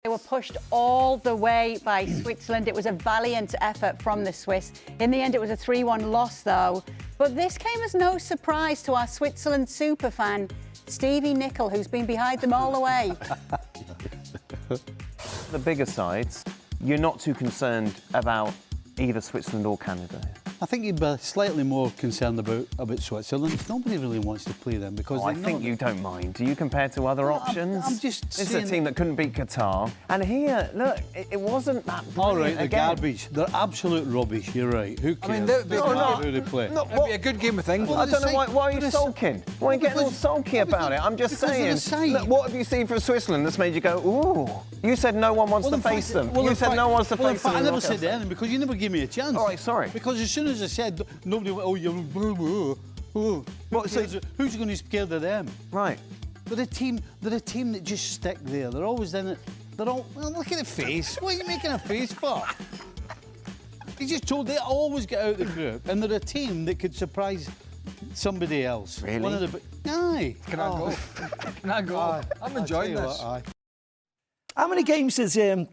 They were pushed all the way by Switzerland. It was a valiant effort from the Swiss. In the end, it was a 3-1 loss, though. But this came as no surprise to our Switzerland superfan, Stevie Nicol, who's been behind them all the way. The bigger sides, you're not too concerned about either Switzerland or Canada. I think you'd be slightly more concerned about Switzerland. Nobody really wants to play them because I think you don't mind. Do you compare to other options? I'm just This is saying a team that couldn't beat Qatar. And here, look, it wasn't that brilliant. All right, the again. garbage. They're absolute rubbish, you're right. Who cares? I mean, they're who they play. No, It'd be a good game of England. I don't know why are you sulking? Why are you getting all sulky about it? I'm just saying. Look, what have you seen from Switzerland that's made you go, ooh? You said no one wants to face them. You said no one wants to face them. I never said anything because you never gave me a chance. All right, sorry. Because as soon as I said, nobody went, oh, you're... Who's going to be scared of them? Right. They're a team that just stick there. They're always in it. They're all... Well, look at the face. What are you making a face for? You just told they always get out of the group, and they're a team that could surprise somebody else. Really? One of the... Aye. Can I go? Can I go? Aye. I'm enjoying this. What, aye. How many games does Dan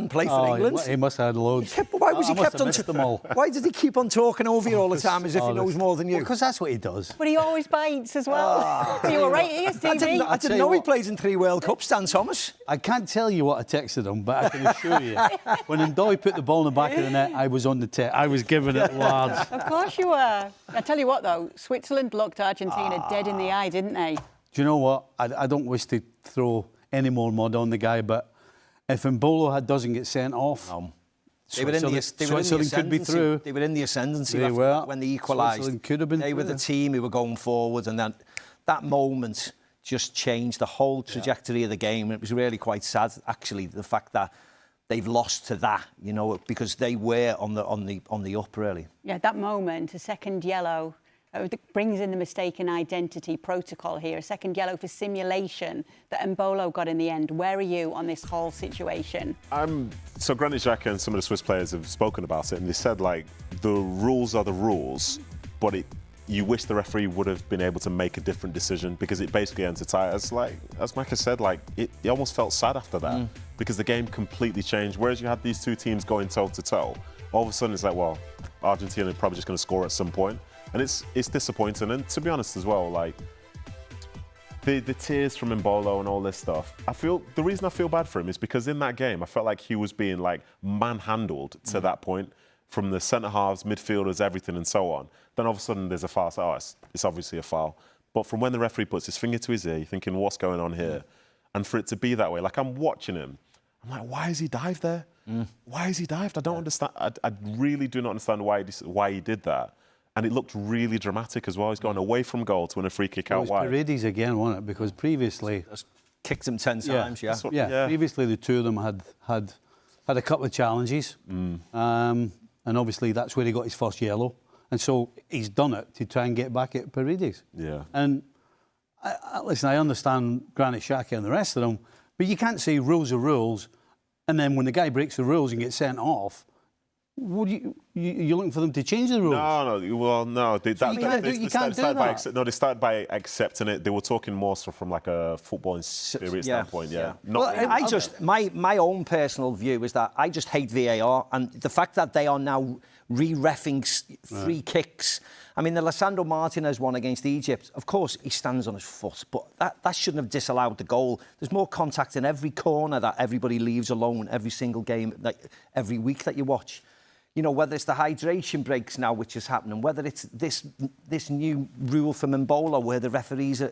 play for England? He must have had loads. Why was he I must kept have on? missed them all. Why did he keep on talking over you all the time as if he knows more than you? Because that's what he does. But he always bites as well. You were right here, Stevie. I didn't know he played in 3 World Cups, Dan Thomas. I can't tell you what I texted him, but I can assure you, when Embolo put the ball in the back of the net, I was on the tip. I was giving it large. Of course you were. I tell you what, though, Switzerland looked Argentina dead in the eye, didn't they? Do you know what? I don't wish to throw any more mud on the guy, but if Embolo doesn't get sent off, Switzerland could be through. They were in the ascendancy when they equalised. Switzerland could have been They were the team who were going forward, and then that moment just changed the whole trajectory of the game. And it was really quite sad, actually, the fact that they've lost to that, you know, because they were on the up, really. Yeah, that moment, a second yellow, brings in the mistaken identity protocol here, a second yellow for simulation that Embolo got in the end. Where are you on this whole situation? So Granit Xhaka and some of the Swiss players have spoken about it, and they said, like, the rules are the rules, but you wish the referee would have been able to make a different decision because it basically ends a tie. As Micah said, like, it almost felt sad after that because the game completely changed. Whereas you had these two teams going toe-to-toe, all of a sudden it's like, well, Argentina are probably just going to score at some point. And it's disappointing. And to be honest as well, like, the tears from Embolo and all this stuff, the reason I feel bad for him is because in that game, I felt like he was being, like, manhandled to that point from the centre-halves, midfielders, everything and so on. Then all of a sudden there's a foul. So, it's obviously a foul. But from when the referee puts his finger to his ear, you're thinking, what's going on here? And for it to be that way, like, I'm watching him, I'm like, why has he dived there? Why has he dived? I don't understand. I really do not understand why he did that. And it looked really dramatic as well. He's going away from goal to win a free kick out wide. It was Paredes again, wasn't it? Because previously... Kicked him 10 times, Previously, the two of them had a couple of challenges. And obviously, that's where he got his first yellow. And so he's done it to try and get back at Paredes. Yeah. And, listen, I understand Granit Xhaka and the rest of them, but you can't say rules are rules, and then when the guy breaks the rules and gets sent off, you're looking for them to change the rules? No. Well, no. They started by accepting it. They were talking more so from like a footballing spirit standpoint. Yeah. My own personal view is that I just hate VAR, and the fact that they are now re-reffing free kicks. I mean, the Lisandro Martinez one against Egypt, of course, he stands on his foot, but that shouldn't have disallowed the goal. There's more contact in every corner that everybody leaves alone every single game, every week that you watch. You know, whether it's the hydration breaks now, which is happening, whether it's this new rule from Embolo where the referees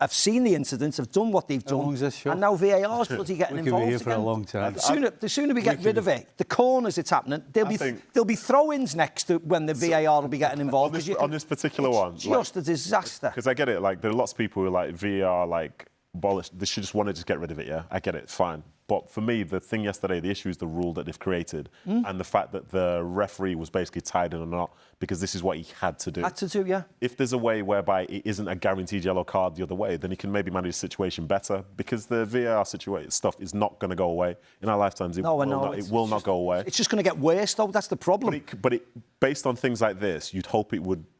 have seen the incidents, have done what they've done, and now VAR's bloody getting involved again. For a long time. The sooner we get rid of it, the corners it's happening, there'll be throw-ins next to when the VAR will be getting involved. On this particular one, just a disaster. Because I get it, like, there are lots of people who are like, VAR, like, abolish. They should just want to just get rid of it, yeah? I get it, fine. But for me, the thing yesterday, the issue is the rule that they've created and the fact that the referee was basically tied in or not because this is what he had to do. Yeah. If there's a way whereby it isn't a guaranteed yellow card the other way, then he can maybe manage the situation better because the VAR stuff is not going to go away. In our lifetimes, it will not go away. It's just going to get worse, though. That's the problem. But based on things like this, you'd hope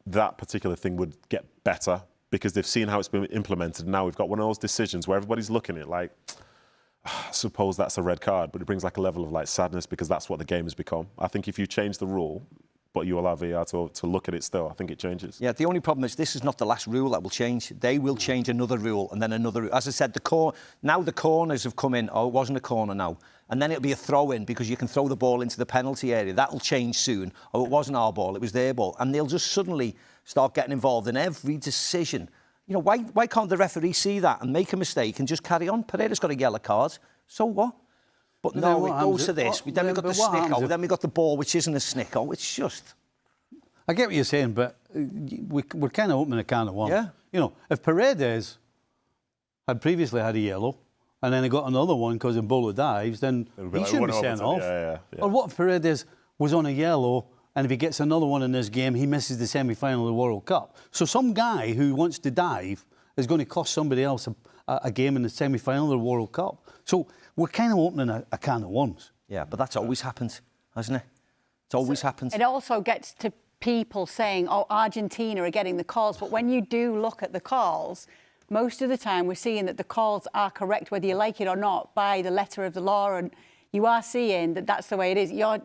that particular thing would get better because they've seen how it's been implemented. Now we've got one of those decisions where everybody's looking at it like, I suppose that's a red card, but it brings like a level of like sadness because that's what the game has become. I think if you change the rule, but you allow VAR to look at it still, I think it changes. Yeah, the only problem is this is not the last rule that will change. They will change another rule and then another. As I said, now the corners have come in. Oh, it wasn't a corner now. And then it'll be a throw-in because you can throw the ball into the penalty area. That'll change soon. Oh, it wasn't our ball, it was their ball. And they'll just suddenly start getting involved in every decision. You know, why can't the referee see that and make a mistake and just carry on? Pereira's got a yellow card. So what? But no, it goes to this. Then we've got the snicko. Then we've got the ball, which isn't a snicko. It's just... I get what you're saying, but we're kind of opening a can of worms. Yeah. You know, if Paredes had previously had a yellow and then he got another one because Embolo dives, then he shouldn't be sent off. Yeah. Or what if Paredes was on a yellow and if he gets another one in this game, he misses the semi-final of the World Cup? So some guy who wants to dive is going to cost somebody else a game in the semi-final of the World Cup. So we're kind of opening a can of worms. Yeah, but that's always happened, hasn't it? It's always happened. It also gets to people saying, oh, Argentina are getting the calls. But when you do look at the calls, most of the time we're seeing that the calls are correct, whether you like it or not, by the letter of the law. And you are seeing that that's the way it is. You're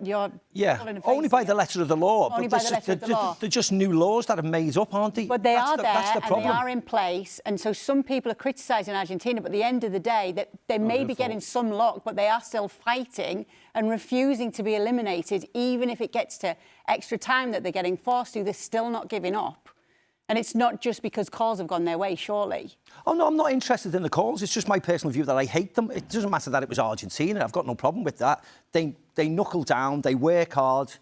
only by the letter of the law. Only by the letter of the law. They're just new laws that are made up, aren't they? But they are there, that's the and problem. they are in place. And so some people are criticising Argentina, but at the end of the day, that they may be getting some luck, but they are still fighting and refusing to be eliminated, even if it gets to extra time that they're getting forced to. They're still not giving up. And it's not just because calls have gone their way, surely. Oh, no, I'm not interested in the calls. It's just my personal view that I hate them. It doesn't matter that it was Argentina. I've got no problem with that. They knuckle down, they work hard.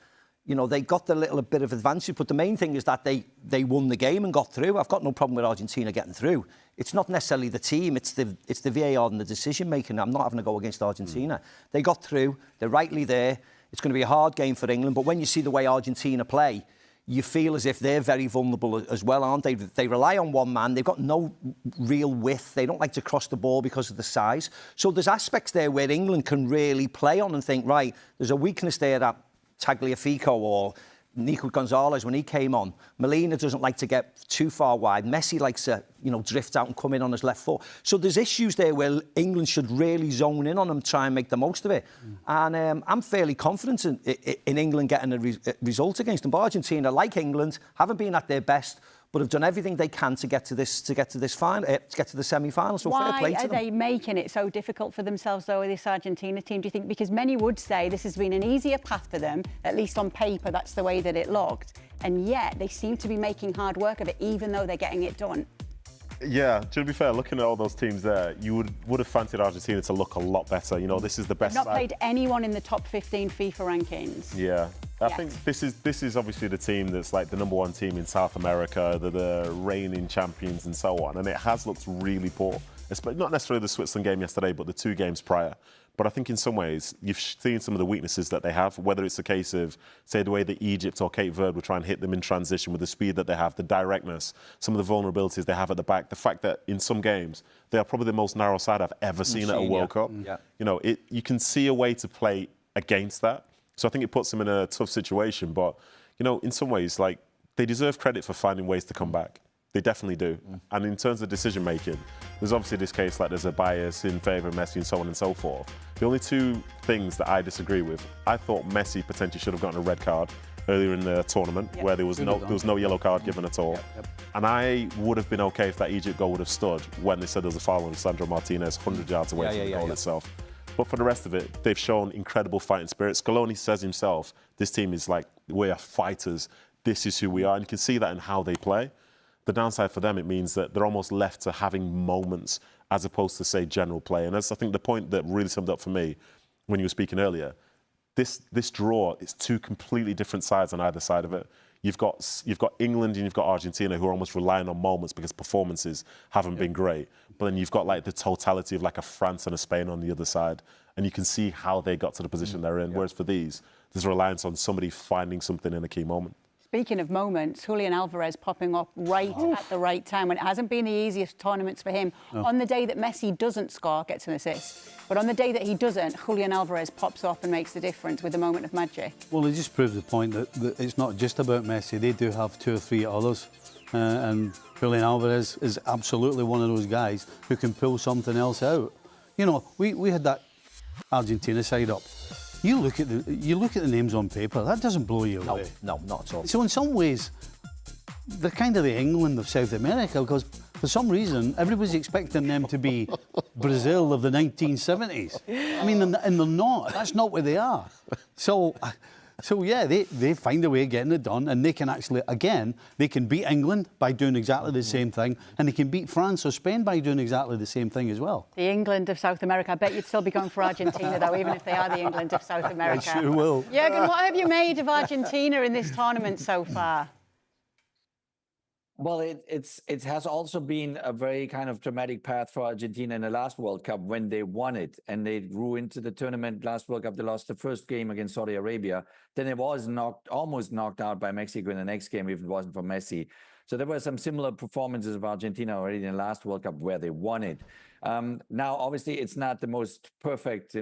You know, they got the little bit of advantage. But the main thing is that they won the game and got through. I've got no problem with Argentina getting through. It's not necessarily the team. It's the VAR and the decision-making. I'm not having to go against Argentina. They got through. They're rightly there. It's going to be a hard game for England. But when you see the way Argentina play, you feel as if they're very vulnerable as well, aren't they? They rely on one man. They've got no real width. They don't like to cross the ball because of the size. So there's aspects there where England can really play on and think, right, there's a weakness there that Tagliafico or Nico Gonzalez, when he came on, Molina doesn't like to get too far wide. Messi likes to, drift out and come in on his left foot. So there's issues there where England should really zone in on them, try and make the most of it. And I'm fairly confident in England getting a result against them. But Argentina, like England, haven't been at their best, but have done everything they can to get to this final, to get to the semi-final. So fair play to them. Why are they making it so difficult for themselves, though, with this Argentina team, do you think? Because many would say this has been an easier path for them, at least on paper, that's the way that it looked. And yet they seem to be making hard work of it, even though they're getting it done. Yeah, to be fair, looking at all those teams there, you would have fancied Argentina to look a lot better. This is the best They've not side. played anyone in the top 15 FIFA rankings. Yeah. I Yes. think this is obviously the team that's like the number one team in South America, the reigning champions and so on. And it has looked really poor. Not necessarily the Switzerland game yesterday, but the two games prior. But I think in some ways, you've seen some of the weaknesses that they have, whether it's a case of, say, the way that Egypt or Cape Verde will try and hit them in transition with the speed that they have, the directness, some of the vulnerabilities they have at the back, the fact that in some games, they are probably the most narrow side I've ever seen at a World Cup. Yeah. You can see a way to play against that. So I think it puts them in a tough situation. But, in some ways, like, they deserve credit for finding ways to come back. They definitely do. And in terms of decision-making, there's obviously this case like there's a bias in favour of Messi and so on and so forth. The only two things that I disagree with, I thought Messi potentially should have gotten a red card earlier in the tournament where there was no yellow card given at all. And I would have been okay if that Egypt goal would have stood when they said there was a foul on Sandro Martinez 100 yards away from the goal itself. But for the rest of it, they've shown incredible fighting spirit. Scaloni says himself, this team is like, we are fighters. This is who we are. And you can see that in how they play. The downside for them, it means that they're almost left to having moments as opposed to, say, general play. And that's, I think, the point that really summed up for me when you were speaking earlier. This draw is two completely different sides on either side of it. You've got England and you've got Argentina who are almost relying on moments because performances haven't been great. But then you've got like the totality of like a France and a Spain on the other side. And you can see how they got to the position they're in. Whereas for these, there's a reliance on somebody finding something in a key moment. Speaking of moments, Julian Alvarez popping up right at the right time when it hasn't been the easiest tournaments for him. On the day that Messi doesn't score, gets an assist. But on the day that he doesn't, Julian Alvarez pops up and makes the difference with a moment of magic. Well, it just proves the point that it's not just about Messi. They do have two or three others. And Julian Alvarez is absolutely one of those guys who can pull something else out. You know, we had that Argentina side up. You look at the names on paper. That doesn't blow you away. No, not at all. So in some ways, they're kind of the England of South America because for some reason everybody's expecting them to be Brazil of the 1970s. I mean, and they're not. That's not where they are. So yeah, they find a way of getting it done, and they can actually, again, they can beat England by doing exactly the same thing, and they can beat France or Spain by doing exactly the same thing as well. The England of South America. I bet you'd still be going for Argentina, though, even if they are the England of South America. I sure will. Jürgen, what have you made of Argentina in this tournament so far? Well, it has also been a very kind of dramatic path for Argentina in the last World Cup when they won it and they grew into the tournament. Last World Cup, they lost the first game against Saudi Arabia. Then it was almost knocked out by Mexico in the next game if it wasn't for Messi. So there were some similar performances of Argentina already in the last World Cup where they won it. Now, obviously, it's not the most perfect,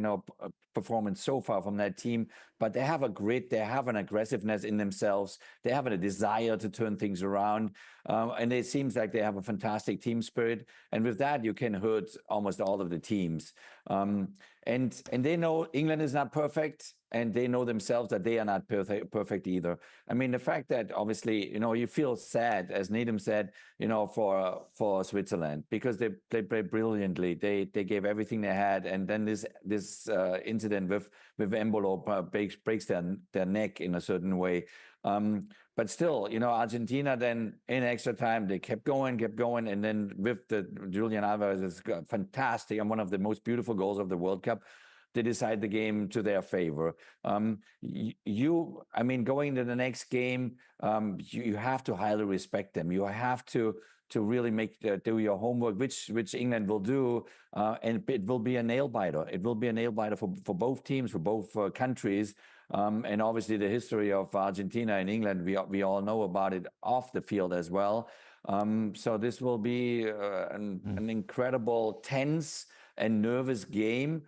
performance so far from that team, but they have a grit, they have an aggressiveness in themselves, they have a desire to turn things around, and it seems like they have a fantastic team spirit. And with that, you can hurt almost all of the teams. And they know England is not perfect, and they know themselves that they are not perfect either. I mean, the fact that obviously, you feel sad, as Needham said, for Switzerland, because they played brilliantly. They gave everything they had, and then this incident with Embolo breaks their neck in a certain way. But still, Argentina then in extra time, they kept going, and then with the Julian Alvarez is fantastic and one of the most beautiful goals of the World Cup. They decide the game to their favor. Going into the next game, you have to highly respect them. You have to really do your homework, which England will do, and it will be a nail biter. It will be a nail biter for both teams, for both countries, and obviously the history of Argentina and England. We all know about it off the field as well. So this will be an incredible, tense and nervous game.